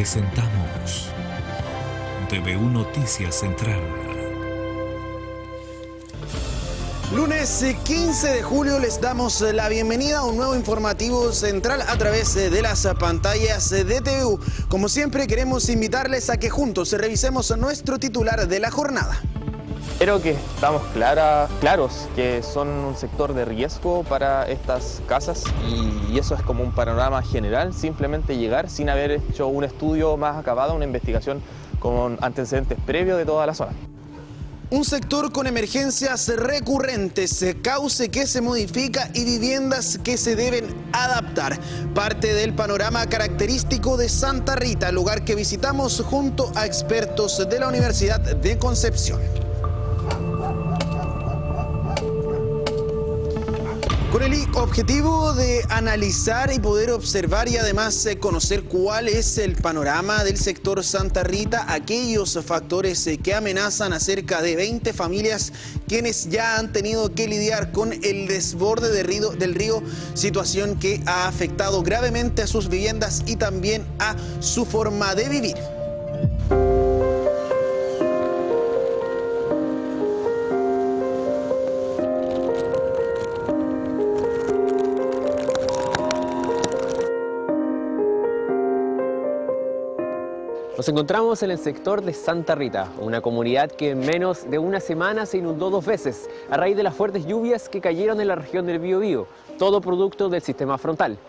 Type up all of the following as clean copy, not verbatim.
Presentamos TVU Noticias Central. Lunes 15 de julio les damos la bienvenida a un nuevo informativo central a través de las pantallas de TVU. Como siempre queremos invitarles a que juntos revisemos nuestro titular de la jornada. Creo que estamos claros que son un sector de riesgo para estas casas y eso es como un panorama general, simplemente llegar sin haber hecho un estudio más acabado, una investigación con antecedentes previos de toda la zona. Un sector con emergencias recurrentes, cauce que se modifica y viviendas que se deben adaptar. Parte del panorama característico de Santa Rita, lugar que visitamos junto a expertos de la Universidad de Concepción. Con el objetivo de analizar y poder observar y además conocer cuál es el panorama del sector Santa Rita, aquellos factores que amenazan a cerca de 20 familias quienes ya han tenido que lidiar con el desborde del río, situación que ha afectado gravemente a sus viviendas y también a su forma de vivir. Nos encontramos en el sector de Santa Rita, una comunidad que en menos de una semana se inundó 2 veces a raíz de las fuertes lluvias que cayeron en la región del Biobío, todo producto del sistema frontal.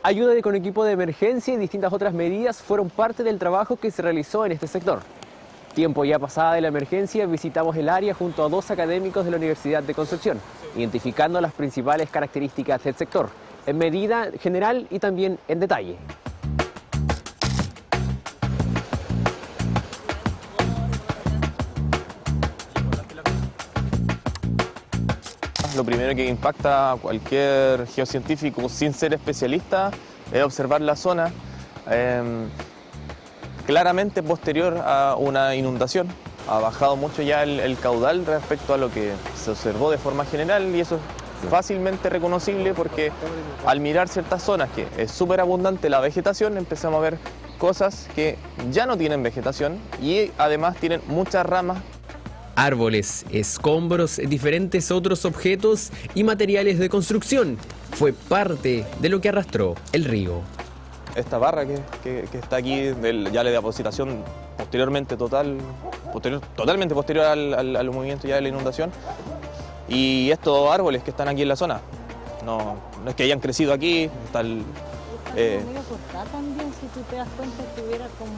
Ayuda con equipo de emergencia y distintas otras medidas fueron parte del trabajo que se realizó en este sector. Tiempo ya pasada de la emergencia, visitamos el área junto a 2 académicos de la Universidad de Concepción, identificando las principales características del sector, en medida general y también en detalle. Lo primero que impacta a cualquier geocientífico sin ser especialista es observar la zona claramente posterior a una inundación. Ha bajado mucho ya el caudal respecto a lo que se observó de forma general y eso es fácilmente reconocible porque al mirar ciertas zonas que es súper abundante la vegetación empezamos a ver cosas que ya no tienen vegetación y además tienen muchas ramas. Árboles, escombros, diferentes otros objetos y materiales de construcción fue parte de lo que arrastró el río. Esta barra que está aquí, ya la depositación posteriormente totalmente posterior al movimiento ya de la inundación, y estos árboles que están aquí en la zona, no es que hayan crecido aquí, está el... medio cortada también, si tú te das cuenta que hubiera como...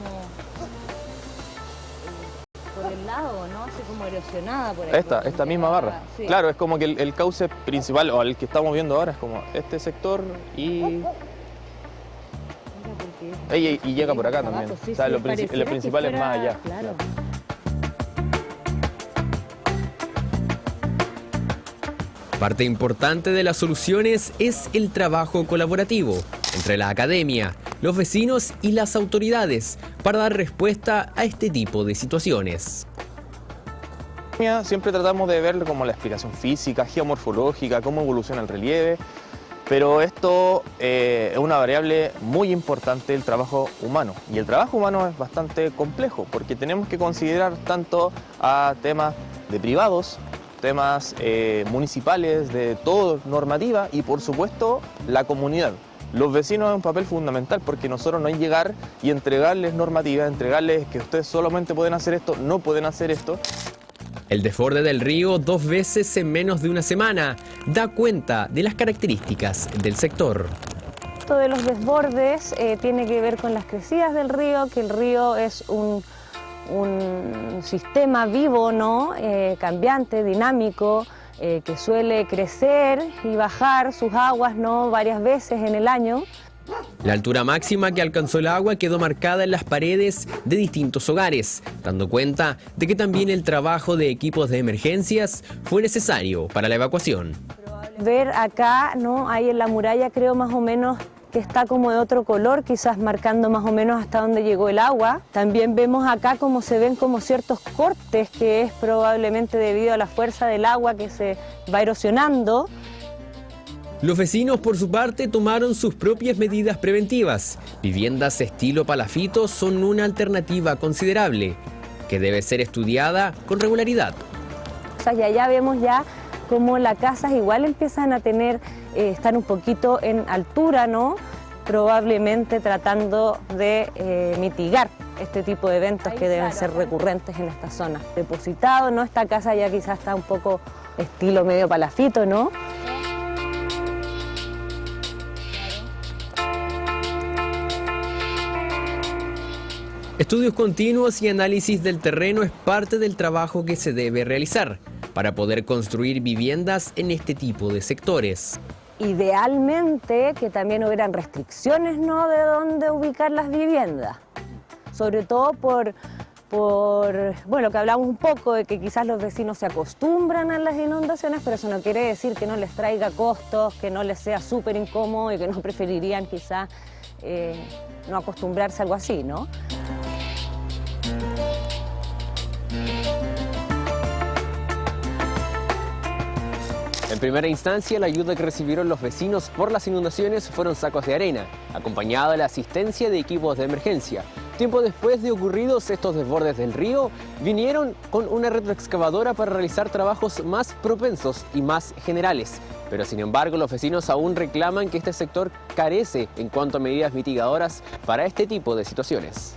por el lado, ¿no? Así como erosionada por ahí. Esta misma barra. Sí. Claro, es como que el cauce principal, o el que estamos viendo ahora, es como este sector y llega por acá también. Sí, o sea, sí, lo principal es más allá. Claro. Parte importante de las soluciones es el trabajo colaborativo entre la academia, los vecinos y las autoridades para dar respuesta a este tipo de situaciones. Siempre tratamos de ver como la explicación física, geomorfológica, cómo evoluciona el relieve, pero esto es una variable muy importante del trabajo humano. Y el trabajo humano es bastante complejo porque tenemos que considerar tanto a temas de privados, temas municipales, de todo, normativa y por supuesto la comunidad. Los vecinos es un papel fundamental porque nosotros no hay llegar y entregarles normativa, entregarles que ustedes solamente pueden hacer esto, no pueden hacer esto. El desborde del río 2 veces en menos de una semana da cuenta de las características del sector. Esto de los desbordes tiene que ver con las crecidas del río, que el río es un sistema vivo, ¿no? Cambiante, dinámico, que suele crecer y bajar sus aguas, ¿no? Varias veces en el año. La altura máxima que alcanzó el agua quedó marcada en las paredes de distintos hogares, dando cuenta de que también el trabajo de equipos de emergencias fue necesario para la evacuación. Ver acá, ¿no? Ahí en la muralla creo más o menos que está como de otro color, quizás marcando más o menos hasta dónde llegó el agua. También vemos acá como se ven como ciertos cortes, que es probablemente debido a la fuerza del agua que se va erosionando. Los vecinos, por su parte, tomaron sus propias medidas preventivas. Viviendas estilo palafito son una alternativa considerable, que debe ser estudiada con regularidad. O sea, ya vemos ya cómo las casas igual empiezan a tener, están un poquito en altura, ¿no? Probablemente tratando de mitigar este tipo de eventos que deben ser recurrentes en esta zona. Depositado, ¿no? Esta casa ya quizás está un poco estilo medio palafito, ¿no? Estudios continuos y análisis del terreno es parte del trabajo que se debe realizar para poder construir viviendas en este tipo de sectores. Idealmente que también hubieran restricciones, ¿no?, de dónde ubicar las viviendas, sobre todo por bueno, que hablamos un poco de que quizás los vecinos se acostumbran a las inundaciones, pero eso no quiere decir que no les traiga costos, que no les sea súper incómodo y que no preferirían quizás no acostumbrarse a algo así, ¿no? En primera instancia, la ayuda que recibieron los vecinos por las inundaciones fueron sacos de arena, acompañada de la asistencia de equipos de emergencia. Tiempo después de ocurridos estos desbordes del río, vinieron con una retroexcavadora para realizar trabajos más propensos y más generales. Pero sin embargo, los vecinos aún reclaman que este sector carece en cuanto a medidas mitigadoras para este tipo de situaciones.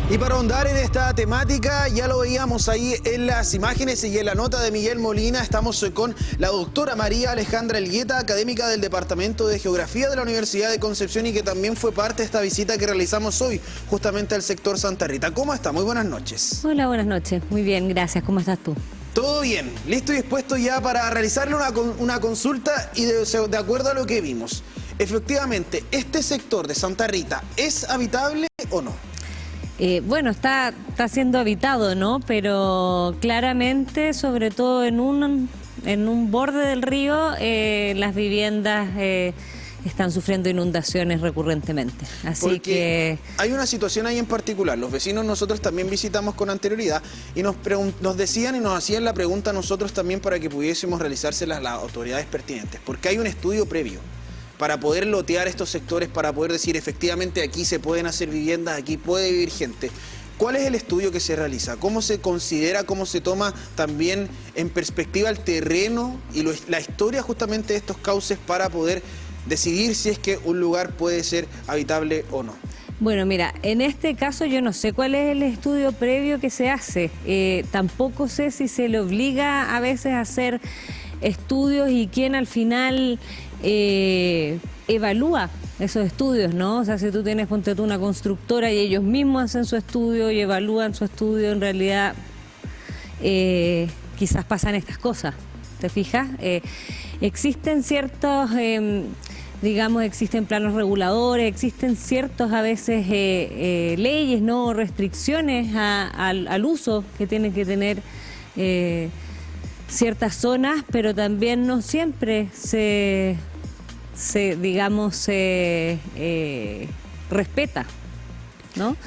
Y para ahondar en esta temática, ya lo veíamos ahí en las imágenes y en la nota de Miguel Molina, estamos con la doctora María Alejandra Elgueta, académica del Departamento de Geografía de la Universidad de Concepción y que también fue parte de esta visita que realizamos hoy justamente al sector Santa Rita. ¿Cómo está? Muy buenas noches. Hola, buenas noches. Muy bien, gracias. ¿Cómo estás tú? Todo bien, listo y dispuesto ya para realizarle una consulta y de acuerdo a lo que vimos. Efectivamente, ¿este sector de Santa Rita es habitable o no? Bueno, está siendo habitado, ¿no? Pero claramente, sobre todo en un borde del río, las viviendas están sufriendo inundaciones recurrentemente. Así que hay una situación ahí en particular. Los vecinos nosotros también visitamos con anterioridad y nos decían y nos hacían la pregunta a nosotros también para que pudiésemos realizárselas las autoridades pertinentes. Porque hay un estudio previo para poder lotear estos sectores, para poder decir efectivamente aquí se pueden hacer viviendas, aquí puede vivir gente. ¿Cuál es el estudio que se realiza? ¿Cómo se considera, cómo se toma también en perspectiva el terreno y la historia justamente de estos cauces para poder decidir si es que un lugar puede ser habitable o no? bueno, mira, en este caso yo no sé cuál es el estudio previo que se hace. Tampoco sé si se le obliga a veces a hacer estudios y quién al final evalúa esos estudios, ¿no? O sea, si tú tienes, ponte tú, una constructora y ellos mismos hacen su estudio y evalúan su estudio, en realidad quizás pasan estas cosas, ¿te fijas? Existen ciertos, digamos, existen planos reguladores, existen ciertos a veces leyes, ¿no? Restricciones al uso que tienen que tener ciertas zonas, pero también no siempre se respeta, ¿no?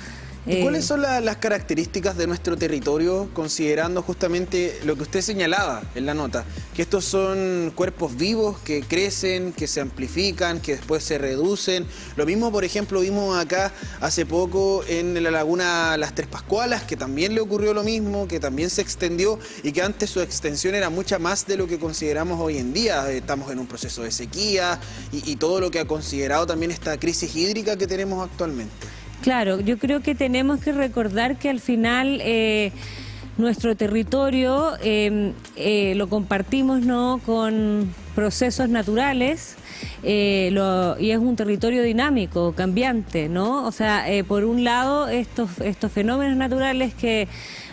¿Y cuáles son las características de nuestro territorio, considerando justamente lo que usted señalaba en la nota? Que estos son cuerpos vivos que crecen, que se amplifican, que después se reducen. Lo mismo, por ejemplo, vimos acá hace poco en la laguna Las Tres Pascualas, que también le ocurrió lo mismo, que también se extendió y que antes su extensión era mucha más de lo que consideramos hoy en día. Estamos en un proceso de sequía y todo lo que ha considerado también esta crisis hídrica que tenemos actualmente. Claro, yo creo que tenemos que recordar que al final nuestro territorio lo compartimos, ¿no?, con procesos naturales y es un territorio dinámico, cambiante, ¿no? O sea, por un lado estos fenómenos naturales que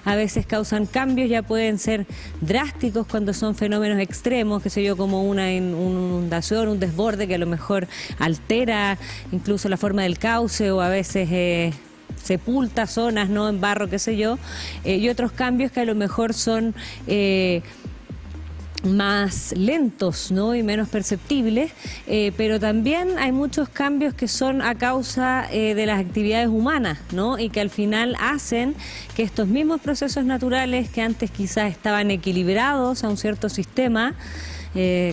a veces causan cambios, ya pueden ser drásticos cuando son fenómenos extremos, qué sé yo, como una inundación, un desborde que a lo mejor altera incluso la forma del cauce o a veces sepulta zonas, ¿no?, en barro, qué sé yo, y otros cambios que a lo mejor son más lentos, ¿no? Y menos perceptibles, pero también hay muchos cambios que son a causa de las actividades humanas, ¿no? Y que al final hacen que estos mismos procesos naturales que antes quizás estaban equilibrados a un cierto sistema,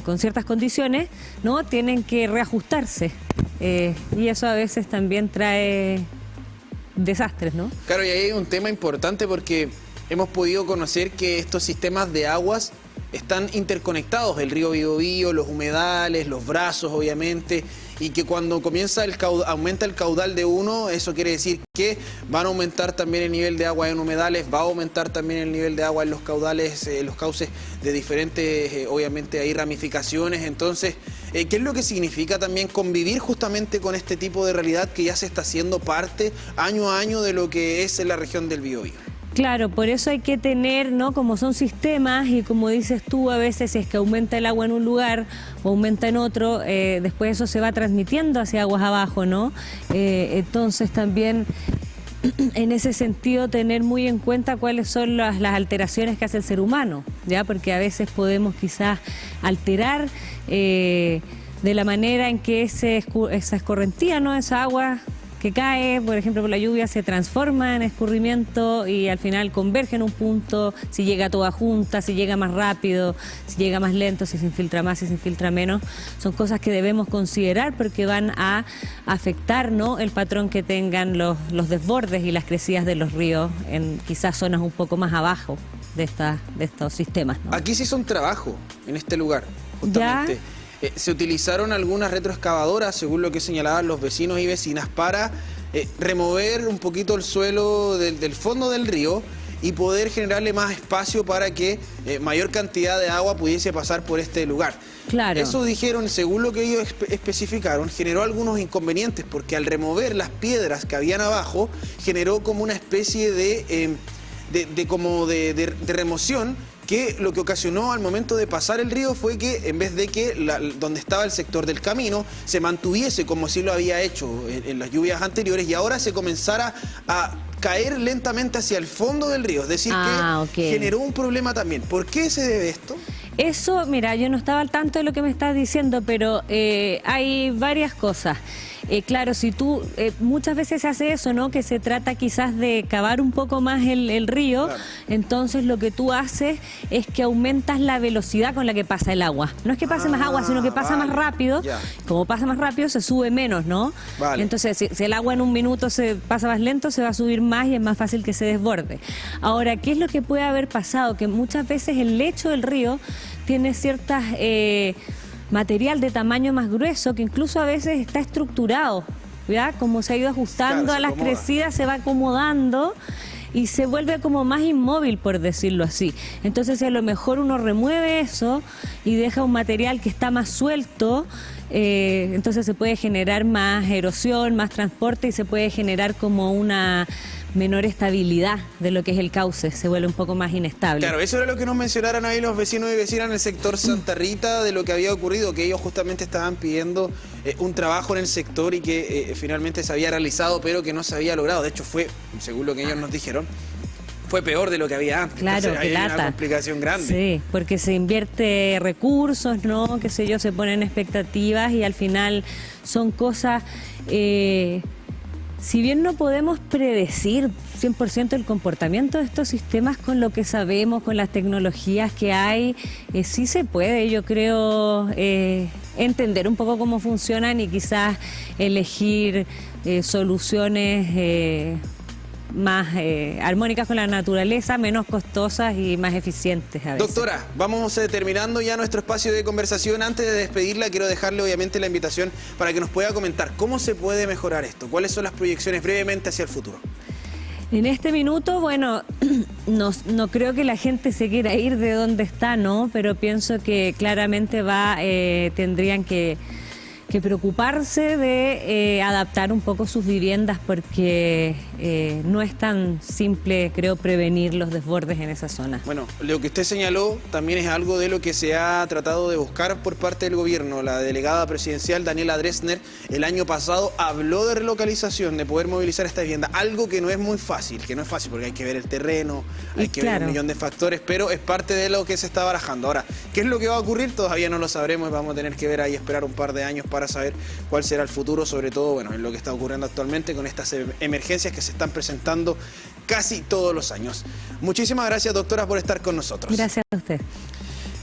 con ciertas condiciones, ¿no? Tienen que reajustarse, y eso a veces también trae desastres, ¿no? Claro, y ahí hay un tema importante porque hemos podido conocer que estos sistemas de aguas están interconectados, el río Biobío, los humedales, los brazos obviamente, y que cuando comienza aumenta el caudal de uno, eso quiere decir que van a aumentar también el nivel de agua en humedales, va a aumentar también el nivel de agua en los caudales, los cauces de diferentes, obviamente hay ramificaciones. Entonces, ¿qué es lo que significa también convivir justamente con este tipo de realidad que ya se está haciendo parte año a año de lo que es la región del Biobío? Claro, por eso hay que tener, ¿no? Como son sistemas y como dices tú, a veces si es que aumenta el agua en un lugar o aumenta en otro, después eso se va transmitiendo hacia aguas abajo, ¿no? Entonces también en ese sentido tener muy en cuenta cuáles son las alteraciones que hace el ser humano, ¿ya? Porque a veces podemos quizás alterar de la manera en que esa escorrentía, ¿no? Esa agua que cae, por ejemplo, por la lluvia, se transforma en escurrimiento y al final converge en un punto, si llega toda junta, si llega más rápido, si llega más lento, si se infiltra más, si se infiltra menos. Son cosas que debemos considerar porque van a afectar, ¿no? El patrón que tengan los desbordes y las crecidas de los ríos en quizás zonas un poco más abajo de estos sistemas, ¿no? Aquí se hizo un trabajo en este lugar, justamente. ¿Ya? Se utilizaron algunas retroexcavadoras, según lo que señalaban los vecinos y vecinas, para remover un poquito el suelo del fondo del río y poder generarle más espacio para que mayor cantidad de agua pudiese pasar por este lugar. Claro. Eso dijeron, según lo que ellos especificaron, generó algunos inconvenientes porque al remover las piedras que habían abajo, generó como una especie de remoción, que lo que ocasionó al momento de pasar el río fue que en vez de que donde estaba el sector del camino se mantuviese como si lo había hecho en las lluvias anteriores y ahora se comenzara a caer lentamente hacia el fondo del río, es decir que generó un problema también. ¿Por qué se debe esto? Eso, mira, yo no estaba al tanto de lo que me estás diciendo, pero hay varias cosas. Claro, si tú, muchas veces se hace eso, ¿no? Que se trata quizás de cavar un poco más el río, claro. Entonces lo que tú haces es que aumentas la velocidad con la que pasa el agua. No es que pase más agua, sino que pasa más rápido. Ya. Como pasa más rápido, se sube menos, ¿no? Vale. Entonces, si el agua en un minuto se pasa más lento, se va a subir más y es más fácil que se desborde. Ahora, ¿qué es lo que puede haber pasado? Que muchas veces el lecho del río tiene ciertas material de tamaño más grueso que incluso a veces está estructurado, ¿ya? Como se ha ido ajustando, claro, a las crecidas, se va acomodando y se vuelve como más inmóvil, por decirlo así. Entonces, a lo mejor uno remueve eso y deja un material que está más suelto, entonces se puede generar más erosión, más transporte y se puede generar como una menor estabilidad de lo que es el cauce, se vuelve un poco más inestable. Claro, eso era lo que nos mencionaron ahí los vecinos y vecinas en el sector Santa Rita, de lo que había ocurrido, que ellos justamente estaban pidiendo un trabajo en el sector y que finalmente se había realizado, pero que no se había logrado. De hecho, fue, según lo que ellos nos dijeron, fue peor de lo que había antes. Claro, entonces, hay una complicación grande. Sí, porque se invierte recursos, ¿no? Qué sé yo, se ponen expectativas y al final son cosas... Si bien no podemos predecir 100% el comportamiento de estos sistemas con lo que sabemos, con las tecnologías que hay, sí se puede, yo creo, entender un poco cómo funcionan y quizás elegir soluciones más armónicas con la naturaleza, menos costosas y más eficientes a veces. Doctora, vamos terminando ya nuestro espacio de conversación. Antes de despedirla, quiero dejarle obviamente la invitación para que nos pueda comentar cómo se puede mejorar esto, cuáles son las proyecciones brevemente hacia el futuro. En este minuto, bueno, no creo que la gente se quiera ir de donde está, ¿no? Pero pienso que claramente tendrían que preocuparse de adaptar un poco sus viviendas porque no es tan simple, creo, prevenir los desbordes en esa zona. Bueno, lo que usted señaló también es algo de lo que se ha tratado de buscar por parte del gobierno. La delegada presidencial Daniela Dressner el año pasado habló de relocalización, de poder movilizar esta vivienda, algo que no es muy fácil, porque hay que ver el terreno, hay que ver un millón de factores, pero es parte de lo que se está barajando. Ahora, ¿qué es lo que va a ocurrir? Todavía no lo sabremos y vamos a tener que ver ahí, esperar un par de años para saber cuál será el futuro, sobre todo, bueno, en lo que está ocurriendo actualmente con estas emergencias que se están presentando casi todos los años. Muchísimas gracias, doctora, por estar con nosotros. Gracias a usted.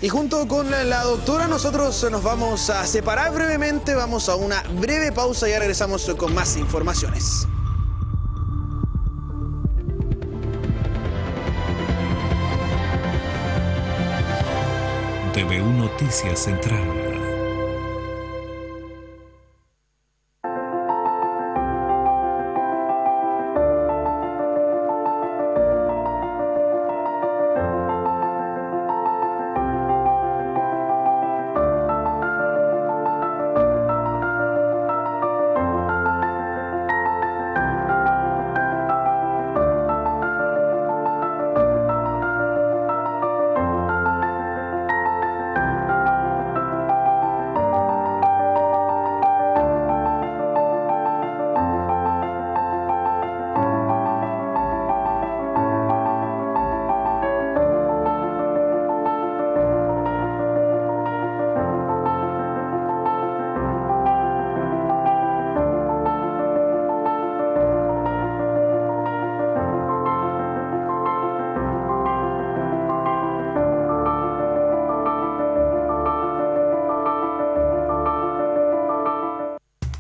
Y junto con la doctora nosotros nos vamos a separar brevemente, vamos a una breve pausa y ya regresamos con más informaciones. TVU Noticias Central.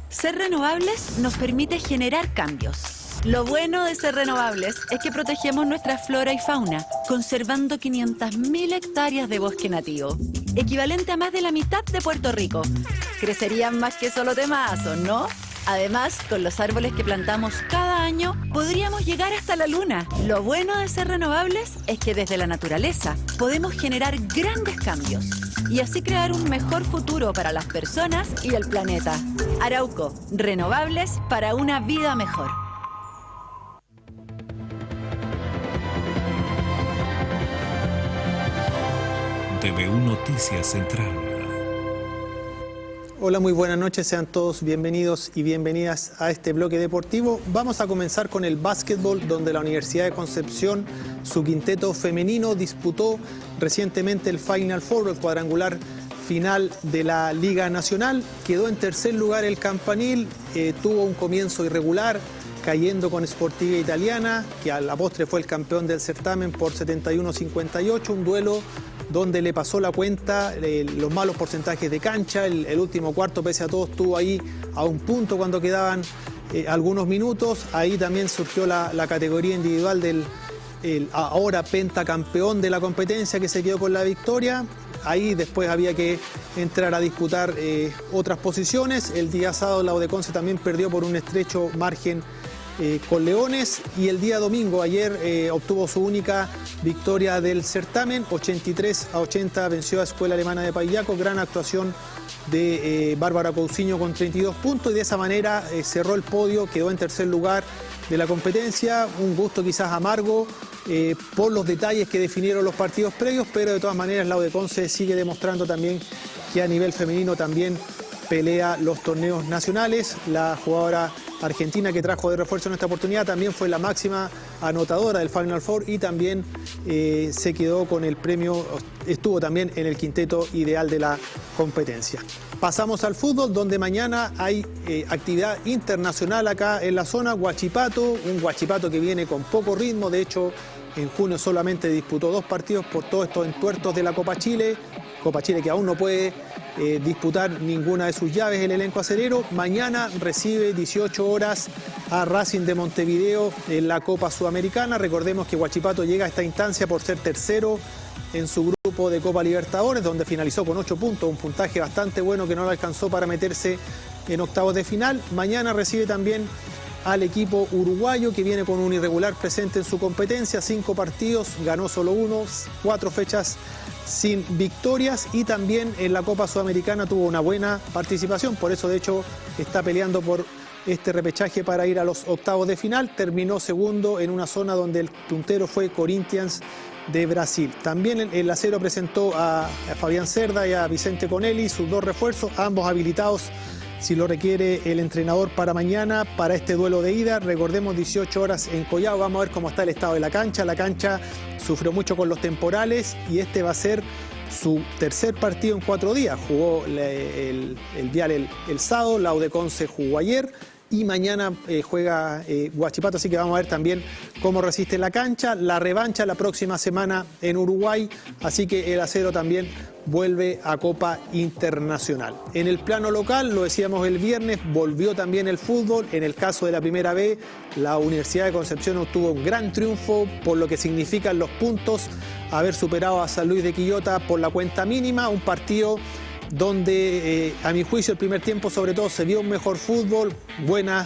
Ser renovables nos permite generar cambios. Lo bueno de ser renovables es que protegemos nuestra flora y fauna, conservando 500.000 hectáreas de bosque nativo, equivalente a más de la mitad de Puerto Rico. Crecerían más que solo temazos, ¿no? Además, con los árboles que plantamos cada año, podríamos llegar hasta la luna. Lo bueno de ser renovables es que desde la naturaleza podemos generar grandes cambios y así crear un mejor futuro para las personas y el planeta. Arauco, renovables para una vida mejor. TVU Noticias Central. Hola, muy buenas noches, sean todos bienvenidos y bienvenidas a este bloque deportivo. Vamos a comenzar con el básquetbol, donde la Universidad de Concepción, su quinteto femenino, disputó recientemente el Final Four, el cuadrangular final de la Liga Nacional. Quedó en tercer lugar el Campanil, tuvo un comienzo irregular, cayendo con Sportiva Italiana, que a la postre fue el campeón del certamen por 71-58, un duelo donde le pasó la cuenta, los malos porcentajes de cancha. El último cuarto, pese a todo, estuvo ahí a un punto cuando quedaban algunos minutos. Ahí también surgió la categoría individual del ahora pentacampeón de la competencia, que se quedó con la victoria. Ahí después había que entrar a disputar otras posiciones. El día sábado la Odeconce también perdió por un estrecho margen con Leones, y el día domingo, ayer, obtuvo su única victoria del certamen, 83-80 venció a Escuela Alemana de Paillaco. Gran actuación de Bárbara Cousiño con 32 puntos, y de esa manera cerró el podio, quedó en tercer lugar de la competencia. Un gusto quizás amargo por los detalles que definieron los partidos previos, pero de todas maneras la Odeconce sigue demostrando también que a nivel femenino también pelea los torneos nacionales. La jugadora argentina que trajo de refuerzo en esta oportunidad también fue la máxima anotadora del Final Four, y también se quedó con el premio, estuvo también en el quinteto ideal de la competencia. Pasamos al fútbol, donde mañana hay actividad internacional acá en la zona. Huachipato, un Huachipato que viene con poco ritmo. De hecho, en junio solamente disputó 2 partidos por todos estos entuertos de la Copa Chile que aún no puede disputar ninguna de sus llaves el elenco acerero. Mañana recibe 18 horas a Racing de Montevideo en la Copa Sudamericana. Recordemos que Huachipato llega a esta instancia por ser tercero en su grupo de Copa Libertadores, donde finalizó con 8 puntos, un puntaje bastante bueno que no le alcanzó para meterse en octavos de final. Mañana recibe también al equipo uruguayo, que viene con un irregular presente en su competencia, 5 partidos, ganó solo 1, 4 fechas sin victorias, y también en la Copa Sudamericana tuvo una buena participación. Por eso, de hecho, está peleando por este repechaje para ir a los octavos de final. Terminó segundo en una zona donde el puntero fue Corinthians de Brasil. También el Acero presentó a Fabián Cerda y a Vicente Conelli, sus dos refuerzos, ambos habilitados si lo requiere el entrenador para mañana, para este duelo de ida. Recordemos, 18 horas en Collao. Vamos a ver cómo está el estado de la cancha. La cancha sufrió mucho con los temporales y este va a ser su tercer partido en 4 días. Jugó el Vial el sábado, la U de Conce jugó ayer y mañana juega Huachipato, así que vamos a ver también cómo resiste la cancha. La revancha la próxima semana en Uruguay, así que el Acero también vuelve a Copa Internacional. En el plano local, lo decíamos el viernes, volvió también el fútbol. En el caso de la Primera B, la Universidad de Concepción obtuvo un gran triunfo por lo que significan los puntos, haber superado a San Luis de Quillota por la cuenta mínima, un partido donde a mi juicio el primer tiempo sobre todo se vio un mejor fútbol, buena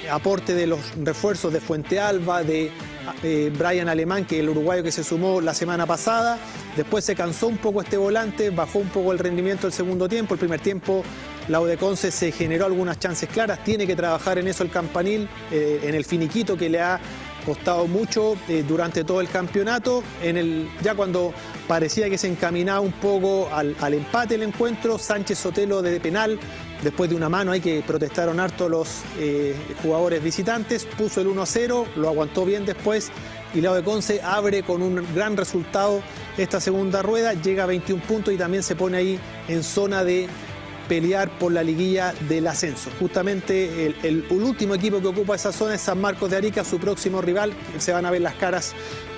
aporte de los refuerzos de Fuente Alba, de Brian Alemán, que es el uruguayo que se sumó la semana pasada. Después se cansó un poco este volante, bajó un poco el rendimiento el segundo tiempo. El primer tiempo la U de Conce se generó algunas chances claras, tiene que trabajar en eso el Campanil, en el finiquito que le ha costado mucho durante todo el campeonato. Ya cuando parecía que se encaminaba un poco al empate el encuentro, Sánchez Sotelo de penal, después de una mano ahí que protestaron harto los jugadores visitantes, puso el 1-0, lo aguantó bien después y la U de Conce abre con un gran resultado esta segunda rueda, llega a 21 puntos y también se pone ahí en zona de pelear por la liguilla del ascenso. Justamente el último equipo que ocupa esa zona es San Marcos de Arica, su próximo rival, se van a ver las caras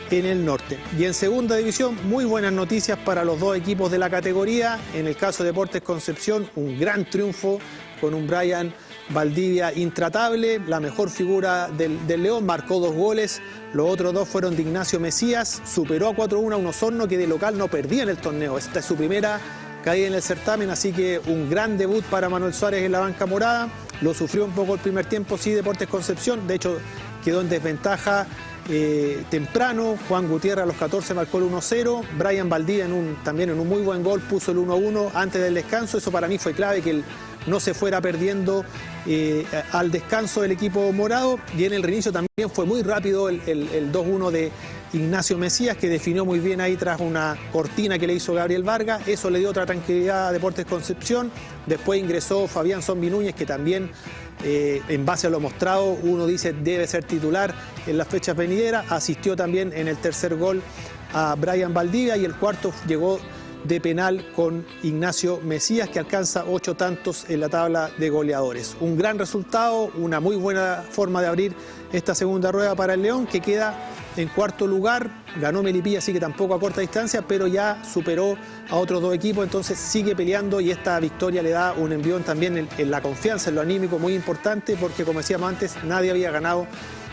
en el norte. Y en segunda división, muy buenas noticias para los dos equipos de la categoría. En el caso de Deportes Concepción, un gran triunfo con un Brian Valdivia intratable, la mejor figura del León, marcó 2 goles, los otros 2 fueron de Ignacio Mesías, superó a 4-1 a un Osorno que de local no perdía en el torneo. Esta es su primera caída en el certamen, así que un gran debut para Manuel Suárez en la banca morada. Lo sufrió un poco el primer tiempo, sí, Deportes Concepción, de hecho quedó en desventaja temprano. Juan Gutiérrez a los 14 marcó el 1-0, Brian Valdivia también en un muy buen gol puso el 1-1 antes del descanso. Eso para mí fue clave, que no se fuera perdiendo al descanso del equipo morado. Y en el reinicio también fue muy rápido el 2-1 de Ignacio Mesías, que definió muy bien ahí tras una cortina que le hizo Gabriel Vargas. Eso le dio otra tranquilidad a Deportes Concepción. Después ingresó Fabián Zombi Núñez, que también en base a lo mostrado uno dice debe ser titular en las fechas venideras. Asistió también en el tercer gol a Brian Valdivia y el cuarto llegó de penal con Ignacio Mesías, que alcanza 8 tantos en la tabla de goleadores. Un gran resultado, una muy buena forma de abrir esta segunda rueda para el León, que queda en cuarto lugar. Ganó Melipilla, así que tampoco a corta distancia, pero ya superó a otros 2 equipos, entonces sigue peleando y esta victoria le da un envión también en la confianza, en lo anímico muy importante, porque como decíamos antes, nadie había ganado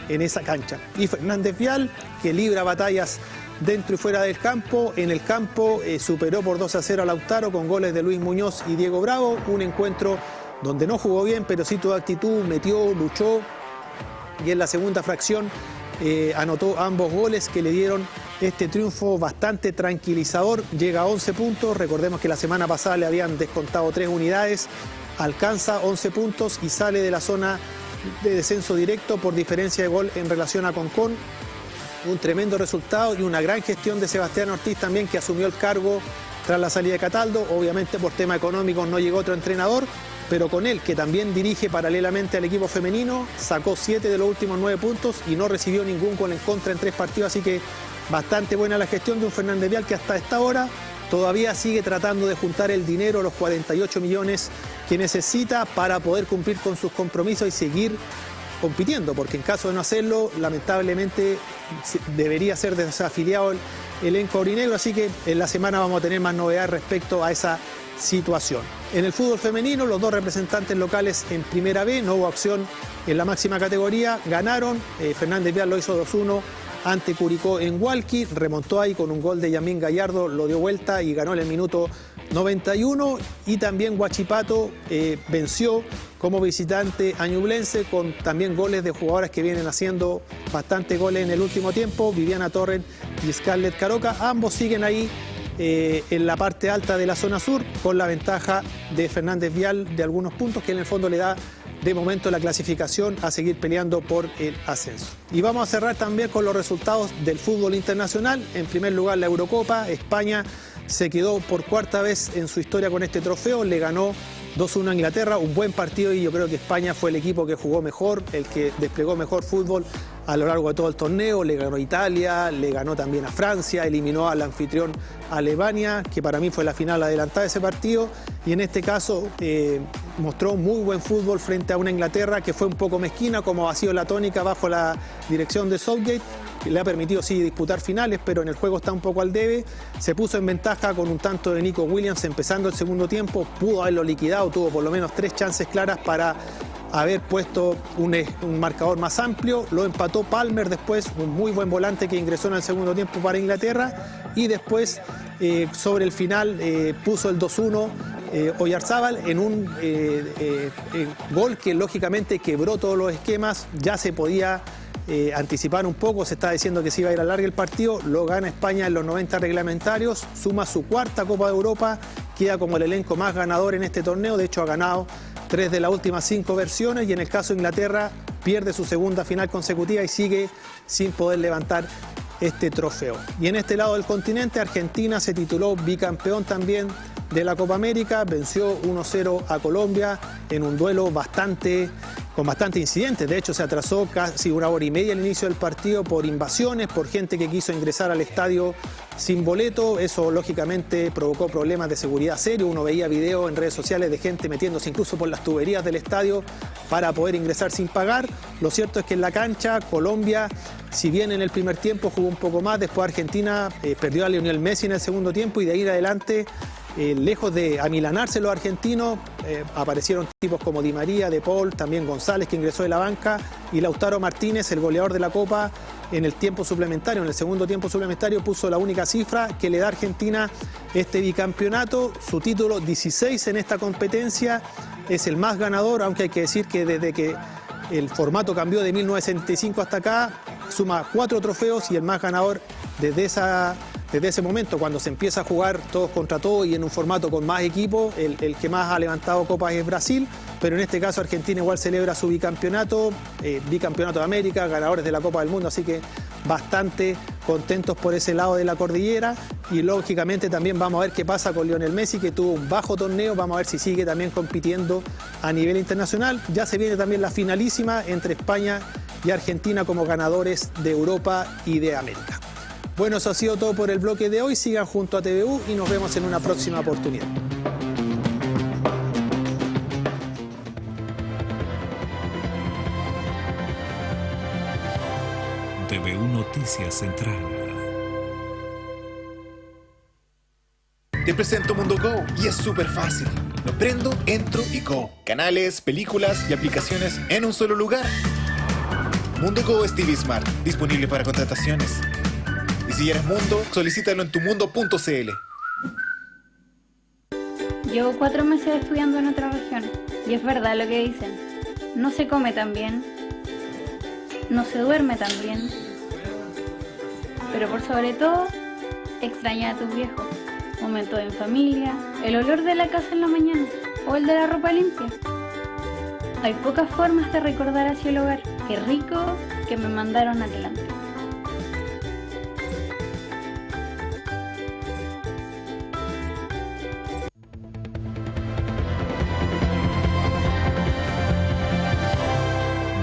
en esa cancha. Y Fernández Vial, que libra batallas dentro y fuera del campo. En el campo superó por 2-0 a Lautaro con goles de Luis Muñoz y Diego Bravo. Un encuentro donde no jugó bien, pero sí tuvo actitud, metió, luchó. Y en la segunda fracción anotó ambos goles que le dieron este triunfo bastante tranquilizador. Llega a 11 puntos. Recordemos que la semana pasada le habían descontado 3 unidades. Alcanza 11 puntos y sale de la zona de descenso directo por diferencia de gol en relación a Concón. Un tremendo resultado y una gran gestión de Sebastián Ortiz también, que asumió el cargo tras la salida de Cataldo. Obviamente por tema económico no llegó otro entrenador, pero con él, que también dirige paralelamente al equipo femenino, sacó 7 de los últimos 9 puntos y no recibió ningún gol en contra en 3 partidos, así que bastante buena la gestión de un Fernández Vial que hasta esta hora todavía sigue tratando de juntar el dinero, los 48 millones que necesita para poder cumplir con sus compromisos y seguir compitiendo, porque en caso de no hacerlo, lamentablemente debería ser desafiliado el elenco aurinegro, así que en la semana vamos a tener más novedades respecto a esa situación. En el fútbol femenino, los 2 representantes locales en Primera B, no hubo acción en la máxima categoría, ganaron. Fernández Vial lo hizo 2-1 ante Curicó en Hualqui, remontó ahí con un gol de Yamín Gallardo, lo dio vuelta y ganó en el minuto 91. Y también Huachipato venció como visitante a Ñublense con también goles de jugadoras que vienen haciendo bastante goles en el último tiempo, Viviana Torres y Scarlett Caroca. Ambos siguen ahí en la parte alta de la zona sur, con la ventaja de Fernández Vial de algunos puntos, que en el fondo le da de momento la clasificación a seguir peleando por el ascenso. Y vamos a cerrar también con los resultados del fútbol internacional. En primer lugar, la Eurocopa. España se quedó por cuarta vez en su historia con este trofeo, le ganó 2-1 a Inglaterra, un buen partido, y yo creo que España fue el equipo que jugó mejor, el que desplegó mejor fútbol a lo largo de todo el torneo. Le ganó a Italia, le ganó también a Francia, eliminó al anfitrión Alemania, que para mí fue la final adelantada de ese partido, y en este caso mostró muy buen fútbol frente a una Inglaterra que fue un poco mezquina, como ha sido la tónica bajo la dirección de Southgate, que le ha permitido sí disputar finales, pero en el juego está un poco al debe. Se puso en ventaja con un tanto de Nico Williams empezando el segundo tiempo, pudo haberlo liquidado, tuvo por lo menos 3 chances claras para haber puesto un marcador más amplio. Lo empató Palmer después, un muy buen volante que ingresó en el segundo tiempo para Inglaterra, y después sobre el final puso el 2-1 Oyarzábal en un gol que lógicamente quebró todos los esquemas. Ya se podía anticipar un poco, se está diciendo que se iba a ir a largo el partido. Lo gana España en los 90 reglamentarios, suma su cuarta Copa de Europa, queda como el elenco más ganador en este torneo. De hecho ha ganado 3 de las últimas 5 versiones, y en el caso de Inglaterra pierde su segunda final consecutiva y sigue sin poder levantar este trofeo. Y en este lado del continente, Argentina se tituló bicampeón también de la Copa América, venció 1-0 a Colombia en un duelo con bastante incidentes. De hecho, se atrasó casi 1 hora y media el inicio del partido por invasiones, por gente que quiso ingresar al estadio sin boleto. Eso lógicamente provocó problemas de seguridad serios. Uno veía videos en redes sociales de gente metiéndose incluso por las tuberías del estadio para poder ingresar sin pagar. Lo cierto es que en la cancha, Colombia, si bien en el primer tiempo jugó un poco más, después Argentina perdió a Lionel Messi en el segundo tiempo, y de ahí en adelante, lejos de amilanarse los argentinos, aparecieron tipos como Di María, De Paul, también González, que ingresó de la banca, y Lautaro Martínez, el goleador de la Copa, en el tiempo suplementario, en el segundo tiempo suplementario, puso la única cifra que le da a Argentina este bicampeonato, su título 16 en esta competencia. Es el más ganador, aunque hay que decir que desde que el formato cambió de 1975 hasta acá, suma 4 trofeos, y el más ganador desde ese momento, cuando se empieza a jugar todos contra todos y en un formato con más equipos, el que más ha levantado copas es Brasil, pero en este caso Argentina igual celebra su bicampeonato, bicampeonato de América, ganadores de la Copa del Mundo, así que bastante contentos por ese lado de la cordillera. Y lógicamente también vamos a ver qué pasa con Lionel Messi, que tuvo un bajo torneo, vamos a ver si sigue también compitiendo a nivel internacional. Ya se viene también la finalísima entre España y Argentina como ganadores de Europa y de América. Bueno, eso ha sido todo por el bloque de hoy. Sigan junto a TVU y nos vemos en una próxima oportunidad. TVU Noticias Central. Te presento Mundo Go y es súper fácil. Lo prendo, entro y Go. Canales, películas y aplicaciones en un solo lugar. Mundo Go es TV Smart, disponible para contrataciones. Y si eres Mundo, solicítalo en tumundo.cl. Llevo 4 meses estudiando en otra región y es verdad lo que dicen. No se come tan bien, no se duerme tan bien, pero por sobre todo, extraña a tus viejos. Momentos en familia, el olor de la casa en la mañana o el de la ropa limpia. Hay pocas formas de recordar así el hogar. Qué rico que me mandaron adelante.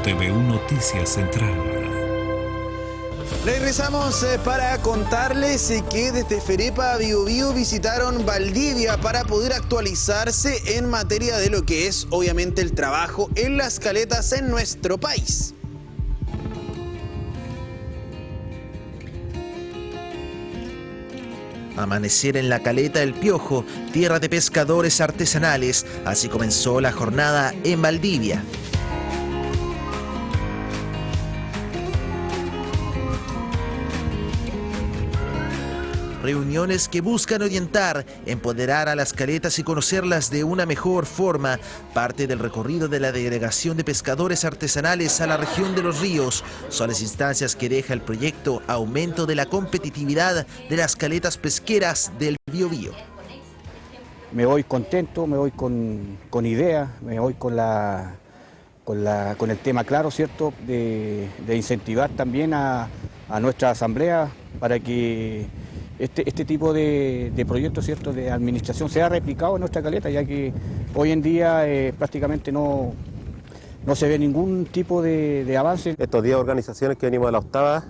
TVU Noticias Central. Regresamos para contarles que desde Ferepa a Biobío visitaron Valdivia para poder actualizarse en materia de lo que es obviamente el trabajo en las caletas en nuestro país. Amanecer en la caleta del Piojo, tierra de pescadores artesanales. Así comenzó la jornada en Valdivia. Reuniones que buscan orientar, empoderar a las caletas y conocerlas de una mejor forma. Parte del recorrido de la Delegación de Pescadores Artesanales a la región de Los Ríos son las instancias que deja el proyecto Aumento de la Competitividad de las Caletas Pesqueras del Biobío. Me voy contento, me voy con ideas, me voy con la con el tema claro, ¿cierto?, de incentivar también a nuestra asamblea para que este tipo de proyectos, ¿cierto?, de administración sea replicado en nuestra caleta, ya que hoy en día prácticamente no se ve ningún tipo de avance. Estos 10 organizaciones que venimos de la octava,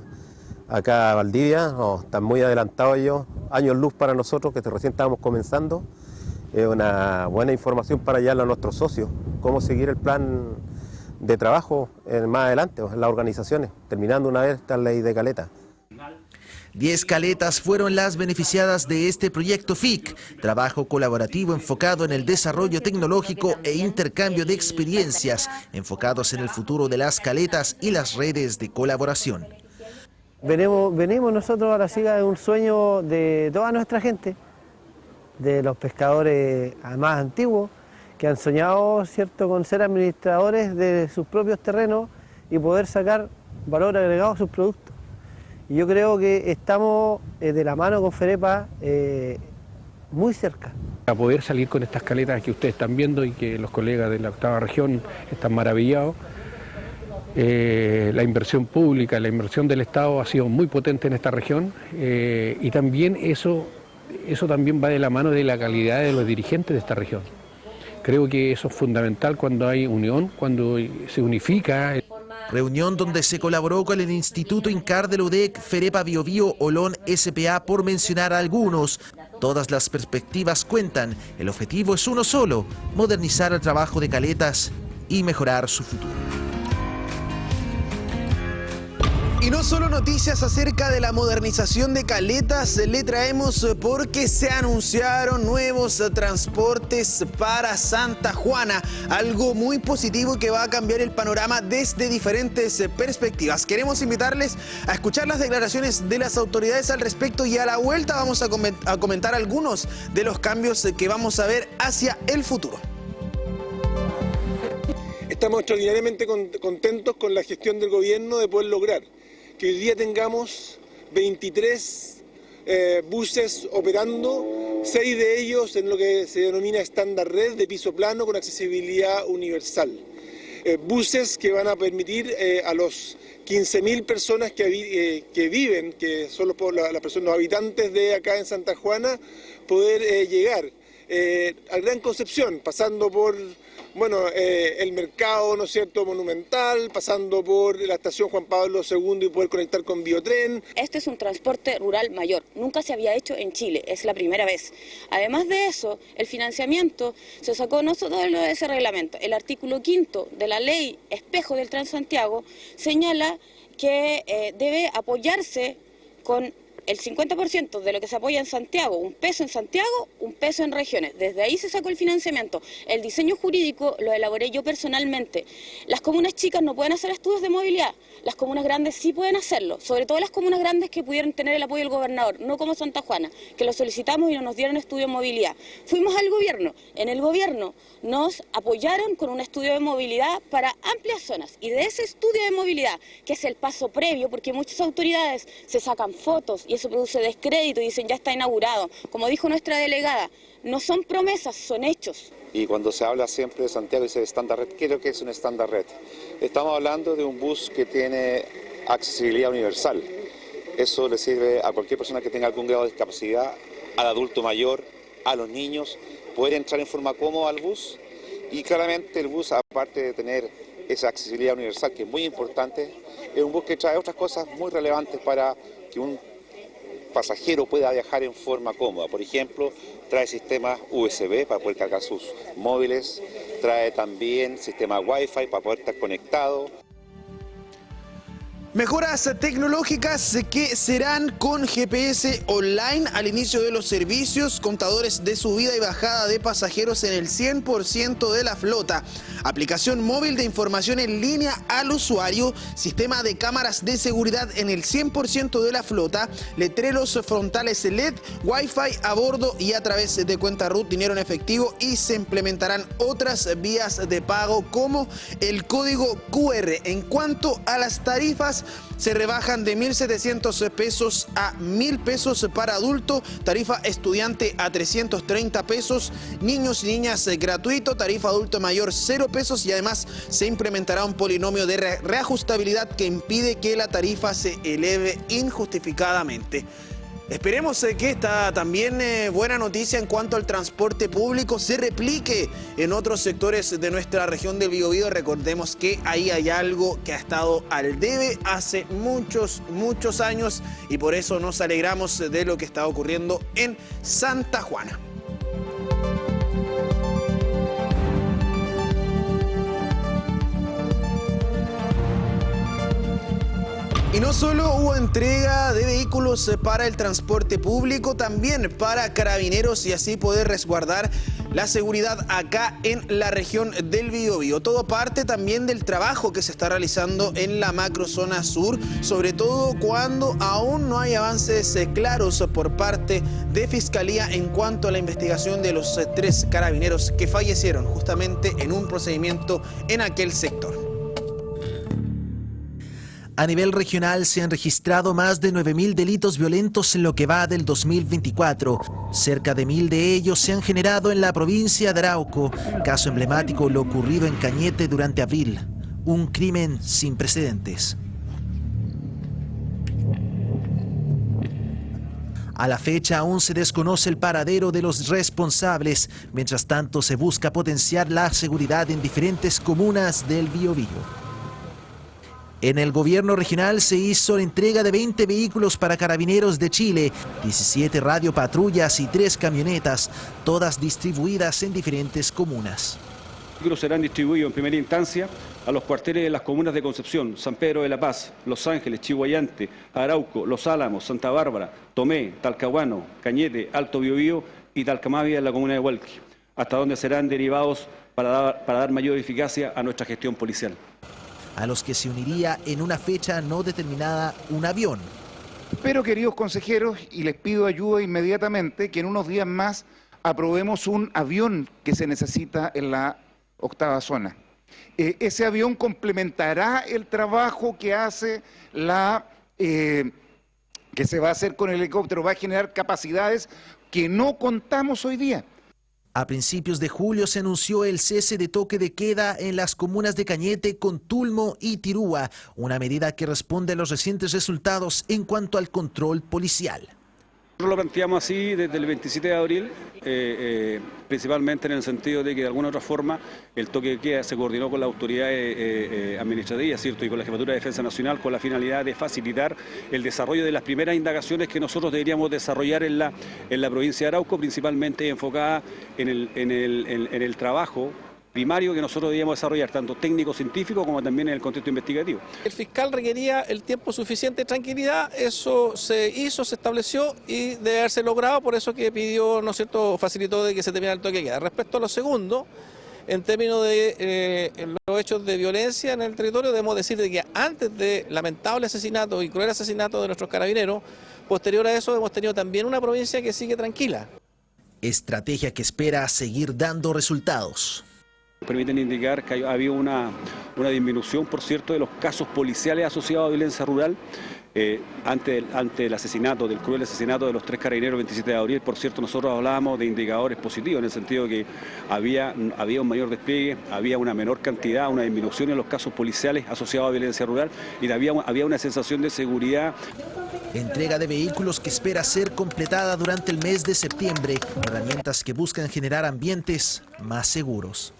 acá a Valdivia, están muy adelantados ellos, años luz para nosotros que recién estábamos comenzando. Es una buena información para llevarlo a nuestros socios, cómo seguir el plan de trabajo más adelante en las organizaciones, terminando una vez esta ley de caleta. 10 caletas fueron las beneficiadas de este proyecto FIC, trabajo colaborativo enfocado en el desarrollo tecnológico e intercambio de experiencias, enfocados en el futuro de las caletas y las redes de colaboración. Venimos nosotros a la SIGA de un sueño de toda nuestra gente, de los pescadores más antiguos, que han soñado, ¿cierto?, con ser administradores de sus propios terrenos y poder sacar valor agregado a sus productos. Y yo creo que estamos de la mano con Ferepa muy cerca. Para poder salir con estas caletas que ustedes están viendo y que los colegas de la octava región están maravillados, la inversión pública, la inversión del Estado ha sido muy potente en esta región y también eso también va de la mano de la calidad de los dirigentes de esta región. Creo que eso es fundamental cuando hay unión, cuando se unifica. Reunión donde se colaboró con el Instituto INCAR de la UDEC, Ferepa Biobío, Olón, SPA, por mencionar a algunos. Todas las perspectivas cuentan. El objetivo es uno solo: modernizar el trabajo de caletas y mejorar su futuro. Y no solo noticias acerca de la modernización de caletas le traemos porque se anunciaron nuevos transportes para Santa Juana, algo muy positivo que va a cambiar el panorama desde diferentes perspectivas. Queremos invitarles a escuchar las declaraciones de las autoridades al respecto y a la vuelta vamos a comentar algunos de los cambios que vamos a ver hacia el futuro. Estamos extraordinariamente contentos con la gestión del gobierno de poder lograr que hoy día tengamos 23 buses operando, 6 de ellos en lo que se denomina estándar red de piso plano con accesibilidad universal. Buses que van a permitir a los 15.000 personas que viven, que son los habitantes de acá en Santa Juana, poder llegar al Gran Concepción, pasando por el mercado, ¿no es cierto?, monumental, pasando por la estación Juan Pablo II y poder conectar con Biotren. Este es un transporte rural mayor, nunca se había hecho en Chile, es la primera vez. Además de eso, el financiamiento se sacó no solo de ese reglamento. El artículo 5 de la ley Espejo del Transantiago señala que debe apoyarse con el 50% de lo que se apoya en Santiago, un peso en Santiago, un peso en regiones. Desde ahí se sacó el financiamiento. El diseño jurídico lo elaboré yo personalmente. Las comunas chicas no pueden hacer estudios de movilidad, las comunas grandes sí pueden hacerlo, sobre todo las comunas grandes que pudieron tener el apoyo del gobernador, no como Santa Juana, que lo solicitamos y no nos dieron estudio de movilidad. Fuimos al gobierno, en el gobierno nos apoyaron con un estudio de movilidad para amplias zonas y de ese estudio de movilidad, que es el paso previo, porque muchas autoridades se sacan fotos y eso produce descrédito y dicen ya está inaugurado. Como dijo nuestra delegada, no son promesas, son hechos. Y cuando se habla siempre de Santiago y dice estándar red, ¿qué es lo que es un estándar red? Estamos hablando de un bus que tiene accesibilidad universal. Eso le sirve a cualquier persona que tenga algún grado de discapacidad, al adulto mayor, a los niños, poder entrar en forma cómoda al bus. Y claramente el bus, aparte de tener esa accesibilidad universal, que es muy importante, es un bus que trae otras cosas muy relevantes para que un pasajero pueda viajar en forma cómoda. Por ejemplo, trae sistemas USB para poder cargar sus móviles, trae también sistema Wi-Fi para poder estar conectado. Mejoras tecnológicas que serán con GPS online al inicio de los servicios, contadores de subida y bajada de pasajeros en el 100% de la flota, aplicación móvil de información en línea al usuario, sistema de cámaras de seguridad en el 100% de la flota, letreros frontales LED, Wi-Fi a bordo y a través de cuenta RUT, dinero en efectivo, y se implementarán otras vías de pago como el código QR. En cuanto a las tarifas, se rebajan de 1.700 pesos a 1.000 pesos para adulto, tarifa estudiante a 330 pesos, niños y niñas gratuito, tarifa adulto mayor 0 pesos y además se implementará un polinomio de reajustabilidad que impide que la tarifa se eleve injustificadamente. Esperemos que esta también buena noticia en cuanto al transporte público se replique en otros sectores de nuestra región del Biobío. Recordemos que ahí hay algo que ha estado al debe hace muchos años y por eso nos alegramos de lo que está ocurriendo en Santa Juana. Y no solo hubo entrega de vehículos para el transporte público, también para carabineros y así poder resguardar la seguridad acá en la región del Biobío. Todo parte también del trabajo que se está realizando en la macrozona sur, sobre todo cuando aún no hay avances claros por parte de Fiscalía en cuanto a la investigación de los 3 carabineros que fallecieron justamente en un procedimiento en aquel sector. A nivel regional se han registrado más de 9.000 delitos violentos en lo que va del 2024. Cerca de 1.000 de ellos se han generado en la provincia de Arauco. Caso emblemático lo ocurrido en Cañete durante abril. Un crimen sin precedentes. A la fecha aún se desconoce el paradero de los responsables. Mientras tanto se busca potenciar la seguridad en diferentes comunas del Biobío. En el gobierno regional se hizo la entrega de 20 vehículos para Carabineros de Chile, 17 radiopatrullas y 3 camionetas, todas distribuidas en diferentes comunas. Los vehículos serán distribuidos en primera instancia a los cuarteles de las comunas de Concepción, San Pedro de la Paz, Los Ángeles, Chihuayante, Arauco, Los Álamos, Santa Bárbara, Tomé, Talcahuano, Cañete, Alto Biobío y Talcamavia en la comuna de Hualqui, hasta donde serán derivados para dar mayor eficacia a nuestra gestión policial. A los que se uniría en una fecha no determinada un avión. Pero, queridos consejeros, y les pido ayuda inmediatamente, que en unos días más aprobemos un avión que se necesita en la 8ª zona. Ese avión complementará el trabajo que hace que se va a hacer con el helicóptero, va a generar capacidades que no contamos hoy día. A principios de julio se anunció el cese de toque de queda en las comunas de Cañete, Contulmo y Tirúa, una medida que responde a los recientes resultados en cuanto al control policial. Nosotros lo planteamos así desde el 27 de abril, principalmente en el sentido de que de alguna u otra forma el toque de queda se coordinó con la autoridad administrativa, ¿cierto? Y con la Jefatura de Defensa Nacional con la finalidad de facilitar el desarrollo de las primeras indagaciones que nosotros deberíamos desarrollar en la provincia de Arauco, principalmente enfocada en el trabajo primario que nosotros debíamos desarrollar, tanto técnico-científico como también en el contexto investigativo. El fiscal requería el tiempo suficiente de tranquilidad, eso se hizo, se estableció y debe haberse logrado, por eso que pidió, ¿no es cierto?, facilitó de que se terminara el toque de queda. Respecto a lo segundo, en términos de los hechos de violencia en el territorio, debemos decir de que antes de lamentable asesinato y cruel asesinato de nuestros carabineros, posterior a eso hemos tenido también una provincia que sigue tranquila. Estrategia que espera seguir dando resultados. Permiten indicar que ha habido una disminución, por cierto, de los casos policiales asociados a violencia rural ante el asesinato, del cruel asesinato de los 3 carabineros el 27 de abril. Por cierto, nosotros hablábamos de indicadores positivos, en el sentido de que había un mayor despliegue, había una menor cantidad, una disminución en los casos policiales asociados a violencia rural y había una sensación de seguridad. Entrega de vehículos que espera ser completada durante el mes de septiembre, herramientas que buscan generar ambientes más seguros.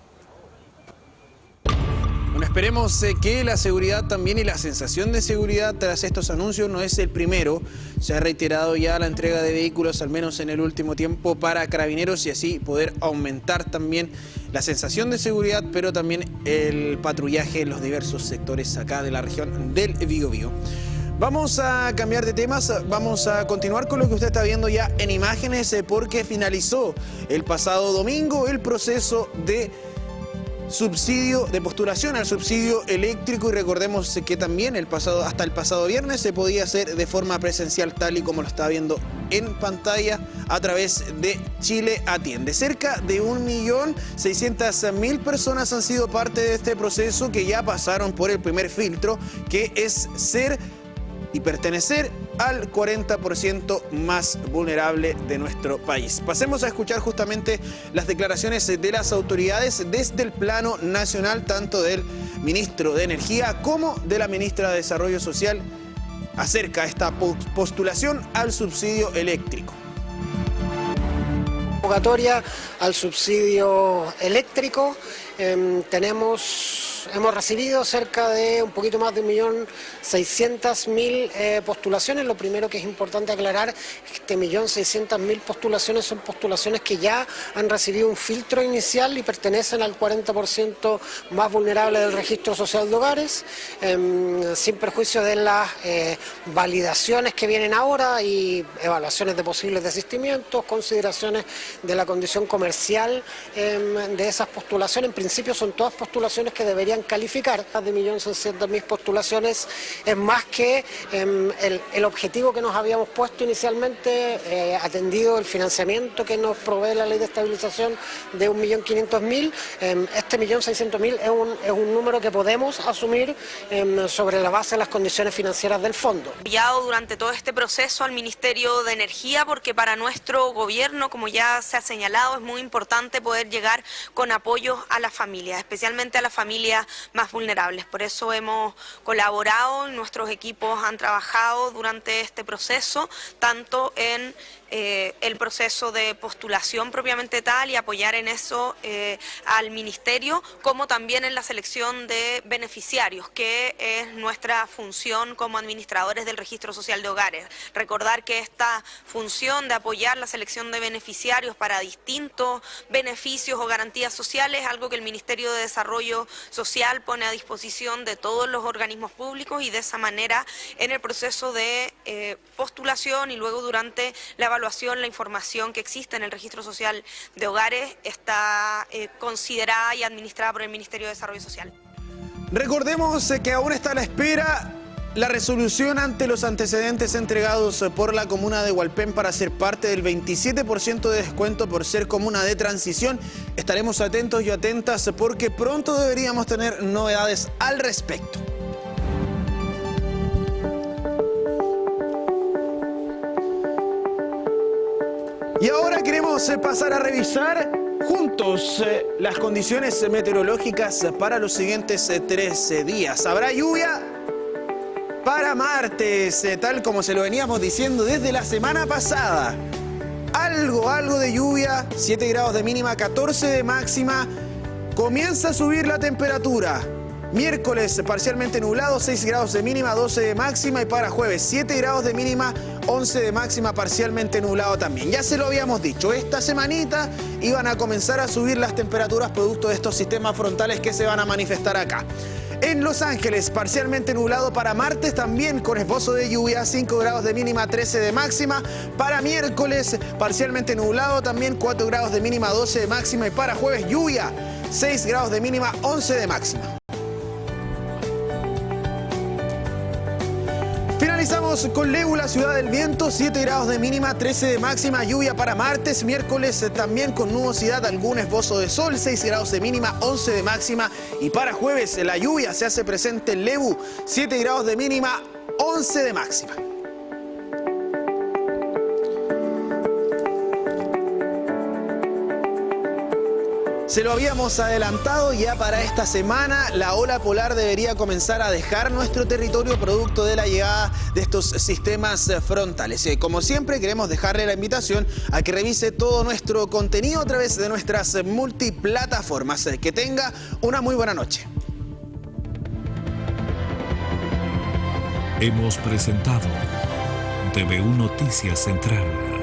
Bueno, esperemos que la seguridad también y la sensación de seguridad tras estos anuncios no es el primero. Se ha reiterado ya la entrega de vehículos, al menos en el último tiempo, para carabineros y así poder aumentar también la sensación de seguridad, pero también el patrullaje en los diversos sectores acá de la región del Biobío. Vamos a cambiar de temas, vamos a continuar con lo que usted está viendo ya en imágenes porque finalizó el pasado domingo el proceso de subsidio de postulación al subsidio eléctrico, y recordemos que también hasta el pasado viernes se podía hacer de forma presencial, tal y como lo está viendo en pantalla a través de Chile Atiende. Cerca de 1.600.000 personas han sido parte de este proceso, que ya pasaron por el primer filtro, que es ser y pertenecer al 40% más vulnerable de nuestro país. Pasemos a escuchar justamente las declaraciones de las autoridades desde el plano nacional, tanto del ministro de Energía como de la ministra de Desarrollo Social, acerca de esta postulación al subsidio eléctrico. Convocatoria al subsidio eléctrico. Hemos recibido cerca de un poquito más de 1.600.000 postulaciones. Lo primero que es importante aclarar es que 1.600.000 postulaciones son postulaciones que ya han recibido un filtro inicial y pertenecen al 40% más vulnerable del registro social de hogares, sin perjuicio de las validaciones que vienen ahora y evaluaciones de posibles desistimientos, consideraciones de la condición comercial de esas postulaciones. En principio son todas postulaciones que deberían calificar. Más de 1.600.000 postulaciones es más que el objetivo que nos habíamos puesto inicialmente, atendido el financiamiento que nos provee la Ley de Estabilización de 1.500.000. Este 1.600.000 es un número que podemos asumir sobre la base de las condiciones financieras del fondo. Enviado durante todo este proceso al Ministerio de Energía, porque para nuestro gobierno, como ya se ha señalado, es muy importante poder llegar con apoyo a las familias, especialmente a las familias más vulnerables. Por eso hemos colaborado y nuestros equipos han trabajado durante este proceso, tanto en el proceso de postulación propiamente tal y apoyar en eso al Ministerio, como también en la selección de beneficiarios, que es nuestra función como administradores del Registro Social de Hogares. Recordar que esta función de apoyar la selección de beneficiarios para distintos beneficios o garantías sociales es algo que el Ministerio de Desarrollo Social pone a disposición de todos los organismos públicos, y de esa manera en el proceso de postulación y luego durante la evaluación, la información que existe en el Registro Social de Hogares está considerada y administrada por el Ministerio de Desarrollo Social. Recordemos que aún está a la espera la resolución ante los antecedentes entregados por la comuna de Hualpén para ser parte del 27% de descuento por ser comuna de transición. Estaremos atentos y atentas porque pronto deberíamos tener novedades al respecto. Y ahora queremos pasar a revisar juntos las condiciones meteorológicas para los siguientes 13 días. Habrá lluvia para martes, tal como se lo veníamos diciendo desde la semana pasada. Algo de lluvia, 7 grados de mínima, 14 de máxima. Comienza a subir la temperatura. Miércoles parcialmente nublado, 6 grados de mínima, 12 de máxima. Y para jueves 7 grados de mínima, 11 de máxima, parcialmente nublado también. Ya se lo habíamos dicho, esta semanita iban a comenzar a subir las temperaturas producto de estos sistemas frontales que se van a manifestar acá. En Los Ángeles, parcialmente nublado para martes, también con esbozo de lluvia, 5 grados de mínima, 13 de máxima. Para miércoles, parcialmente nublado, también 4 grados de mínima, 12 de máxima. Y para jueves, lluvia, 6 grados de mínima, 11 de máxima. Finalizamos con Lebu, la ciudad del viento, 7 grados de mínima, 13 de máxima, lluvia para martes, miércoles también con nubosidad, algún esbozo de sol, 6 grados de mínima, 11 de máxima. Y para jueves la lluvia se hace presente en Lebu, 7 grados de mínima, 11 de máxima. Se lo habíamos adelantado, ya para esta semana la ola polar debería comenzar a dejar nuestro territorio producto de la llegada de estos sistemas frontales. Como siempre, queremos dejarle la invitación a que revise todo nuestro contenido a través de nuestras multiplataformas. Que tenga una muy buena noche. Hemos presentado TVU Noticias Central.